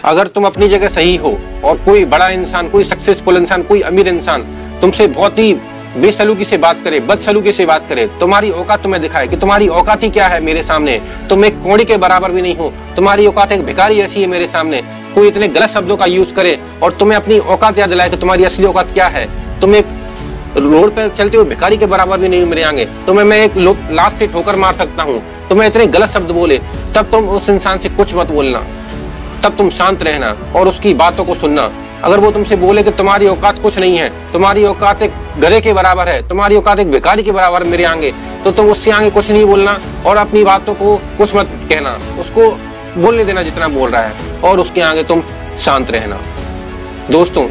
अगर तुम अपनी जगह सही हो और कोई बड़ा इंसान, कोई सक्सेसफुल इंसान, कोई अमीर इंसान तुमसे बहुत ही बेसलूकी से बात करे, बदसलूकी से बात करे, तुम्हारी औकात तुम्हें दिखाए कि तुम्हारी औकात ही क्या है मेरे सामने, तुम एक कौड़ी के बराबर भी नहीं हो, तुम्हारी औकात एक भिखारी ऐसी है मेरे सामने, कोई इतने गलत शब्दों का यूज करे और तुम्हें अपनी औकात याद दिलाए कि तुम्हारी असली औकात क्या है, तुम एक रोड पे चलते हुए भिखारी के बराबर भी नहीं मेरे आगे, तुम्हें मैं एक लात से ठोकर मार सकता हूँ, तुम्हें इतने गलत शब्द बोले, तब तुम उस इंसान से कुछ मत बोलना, तब तुम शांत रहना और उसकी बातों को सुनना। अगर वो तुमसे बोले कि तुम्हारी औकात कुछ नहीं है, तुम्हारी औकात एक गधे के बराबर है, तुम्हारी औकात एक भिखारी के बराबर मेरे आगे, तो तुम उससे आगे कुछ नहीं बोलना और अपनी बातों को कुछ मत कहना, उसको बोलने देना जितना बोल रहा है और उसके आगे तुम शांत रहना। दोस्तों,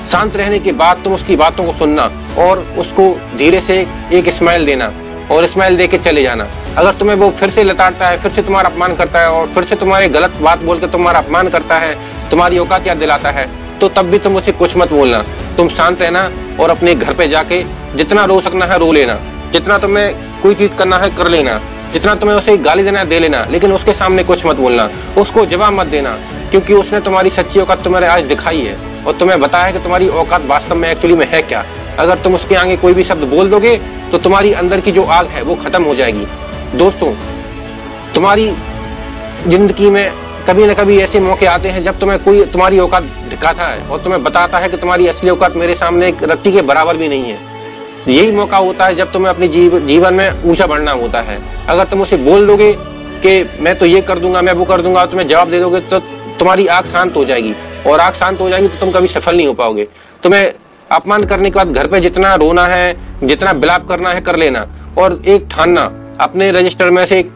शांत रहने के बाद तुम उसकी बातों को सुनना और उसको धीरे से एक स्माइल देना और स्माइल दे के चले जाना। अगर तुम्हें वो फिर से लताड़ता है, फिर से तुम्हारा अपमान करता है और फिर से तुम्हारे गलत बात बोल के तुम्हारा अपमान करता है, तुम्हारी औकात याद दिलाता है, तो तब भी तुम उसे कुछ मत बोलना, तुम शांत रहना और अपने घर पे जाके जितना रो सकना है रो लेना, जितना तुम्हें कोई चीज करना है कर लेना, जितना तुम्हें उसे गाली देना है दे लेना, लेकिन उसके सामने कुछ मत बोलना, उसको जवाब मत देना, क्योंकि उसने तुम्हारी सच्ची औकात तुम्हारे आज दिखाई है और तुम्हें बताया कि तुम्हारी औकात वास्तव में एक्चुअली में है क्या। अगर तुम उसके आगे कोई भी शब्द बोल दोगे तो तुम्हारी अंदर की जो आग है वो खत्म हो जाएगी। दोस्तों, तुम्हारी जिंदगी में कभी न कभी ऐसे मौके आते हैं जब तुम्हें कोई तुम्हारी औकात दिखाता है और तुम्हें बताता है कि तुम्हारी असली औकात मेरे सामने एक रत्ती के बराबर भी नहीं है। यही मौका होता है जब तुम्हें अपने जीवन में ऊंचा बढ़ना होता है। अगर तुम उसे बोल दोगे कि मैं तो ये कर दूंगा, मैं वो कर दूंगा, तुम्हें जवाब दे दोगे तो तुम्हारी आग शांत हो जाएगी और आग शांत हो जाएगी तो तुम कभी सफल नहीं हो पाओगे। तुम्हें अपमान करने के बाद घर पे जितना रोना है, जितना विलाप करना है कर लेना और एक ठानना, अपने रजिस्टर में से एक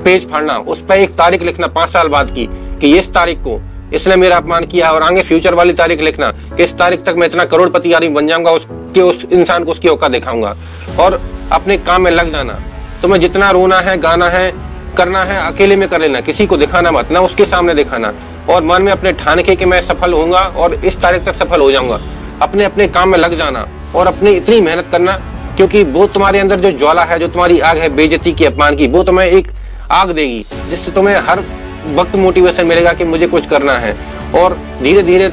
पेज फाड़ना, उस पर एक तारीख लिखना 5 साल बाद की कि इस तारीख को इसने मेरा अपमान किया और आगे फ्यूचर वाली तारीख लिखना कि इस तारीख तक मैं इतना करोड़पति आदमी बन जाऊंगा, उस इंसान को उसकी औकात दिखाऊंगा और अपने काम में लग जाना। तुम्हें जितना रोना है, गाना है, करना है अकेले में कर लेना, किसी को दिखाना मत, ना उसके सामने दिखाना और मन में अपने ठान के कि मैं सफल होऊंगा और इस तारीख तक सफल हो जाऊंगा। अपने अपने काम में लग जाना और अपनी इतनी मेहनत करना, क्योंकि वो तुम्हारे अंदर जो ज्वाला है, जो तुम्हारी आग है बेइज्जती की, अपमान की, वो तुम्हें एक आग देगी जिससे तुम्हें हर वक्त मोटिवेशन मिलेगा कि मुझे कुछ करना है और धीरे धीरे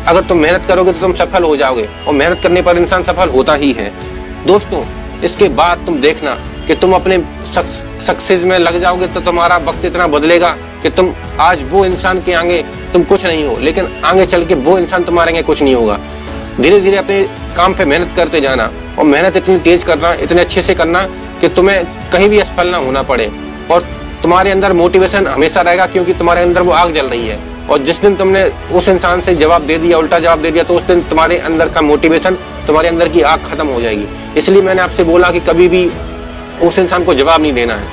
अगर तुम मेहनत करोगे तो तुम सफल हो जाओगे और मेहनत करने पर इंसान सफल होता ही है। दोस्तों, इसके बाद तुम देखना कि तुम अपने सक्सेस में लग जाओगे तो तुम्हारा वक्त इतना बदलेगा कि तुम आज वो इंसान के आगे तुम कुछ नहीं हो, लेकिन आगे चल के वो इंसान तुम्हारे आगे कुछ नहीं होगा। धीरे धीरे अपने काम पे मेहनत करते जाना और मेहनत इतनी तेज करना, इतने अच्छे से करना कि तुम्हें कहीं भी असफल ना होना पड़े और तुम्हारे अंदर मोटिवेशन हमेशा रहेगा, क्योंकि तुम्हारे अंदर वो आग जल रही है और जिस दिन तुमने उस इंसान से जवाब दे दिया, उल्टा जवाब दे दिया, तो उस दिन तुम्हारे अंदर का मोटिवेशन, तुम्हारे अंदर की आग खत्म हो जाएगी। इसलिए मैंने आपसे बोला कि कभी भी उस इंसान को जवाब नहीं देना है,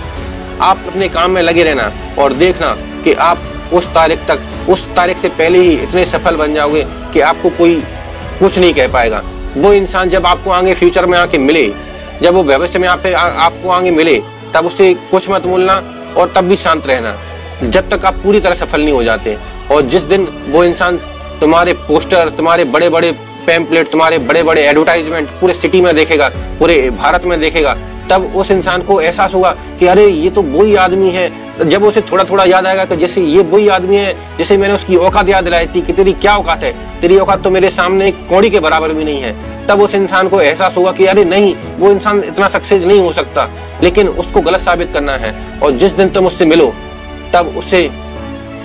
आप अपने काम में लगे रहना और देखना कि आप उस तारीख से पहले ही इतने सफल बन जाओगे कि आपको कोई कुछ नहीं कह पाएगा। वो इंसान जब आपको आगे फ्यूचर में आके मिले, जब वो भविष्य में आपको आगे मिले, तब उससे कुछ मत बोलना और तब भी शांत रहना जब तक आप पूरी तरह सफल नहीं हो जाते। और जिस दिन वो इंसान तुम्हारे पोस्टर, तुम्हारे बड़े बड़े पैम्पलेट, तुम्हारे बड़े बड़े एडवर्टाइजमेंट पूरे सिटी में देखेगा, पूरे भारत में देखेगा, तब उस इंसान को एहसास होगा कि अरे ये तो वही आदमी है। जब उसे थोड़ा थोड़ा याद आएगा कि जैसे ये वही आदमी है जैसे मैंने उसकी औकात याद दिलाई थी कि तेरी क्या औकात है, तेरी औकात तो मेरे सामने एक कौड़ी के बराबर भी नहीं है, तब उस इंसान को एहसास होगा कि अरे नहीं, वो इंसान इतना सक्सेस नहीं हो सकता, लेकिन उसको गलत साबित करना है। और जिस दिन तुम उससे मिलो तब उससे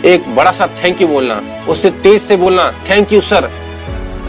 एक बड़ा सा थैंक यू बोलना, उससे तेज से बोलना, थैंक यू सर,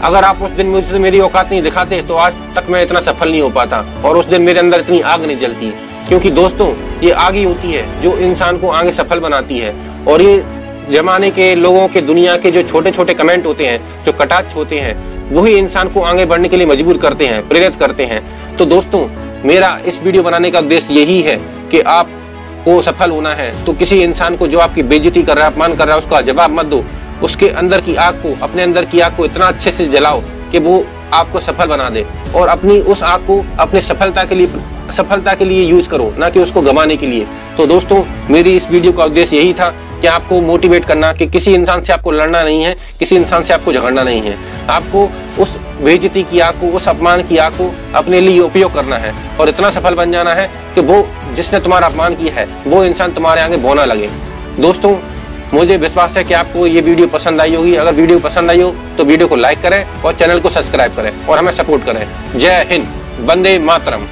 अगर आप उस दिन मुझसे मेरी औकात नहीं दिखाते तो आज तक मैं इतना सफल नहीं हो पाता और उस दिन मेरे अंदर इतनी आग नहीं जलती। क्योंकि दोस्तों, ये आग ही होती है जो इंसान को आगे सफल बनाती है। और ये जमाने के लोगों के, दुनिया के जो छोटे छोटे कमेंट होते हैं, जो कटाक्ष होते हैं, वही इंसान को आगे बढ़ने के लिए मजबूर करते हैं, प्रेरित करते हैं। तो दोस्तों, मेरा इस वीडियो बनाने का उद्देश्य यही है कि आपको सफल होना है तो किसी इंसान को जो आपकी बेइज्जती कर रहा है, अपमान कर रहा है, उसका जवाब मत दो। उसके अंदर की आग को, अपने अंदर की आग को इतना अच्छे से जलाओ कि वो आपको सफल बना दे और अपनी उस आग को अपने सफलता के लिए यूज करो, ना कि उसको गंवाने के लिए। तो दोस्तों, मेरी इस वीडियो का उद्देश्य यही था कि आपको मोटिवेट करना कि किसी इंसान से आपको लड़ना नहीं है, किसी इंसान से आपको झगड़ना नहीं है, आपको उस बेइज्जती की आग को, उस अपमान की आग को अपने लिए उपयोग करना है और इतना सफल बन जाना है कि वो जिसने तुम्हारा अपमान किया है वो इंसान तुम्हारे आगे बोना लगे। दोस्तों, मुझे विश्वास है कि आपको ये वीडियो पसंद आई होगी। अगर वीडियो पसंद आई हो तो वीडियो को लाइक करें और चैनल को सब्सक्राइब करें और हमें सपोर्ट करें। जय हिंद, वंदे मातरम।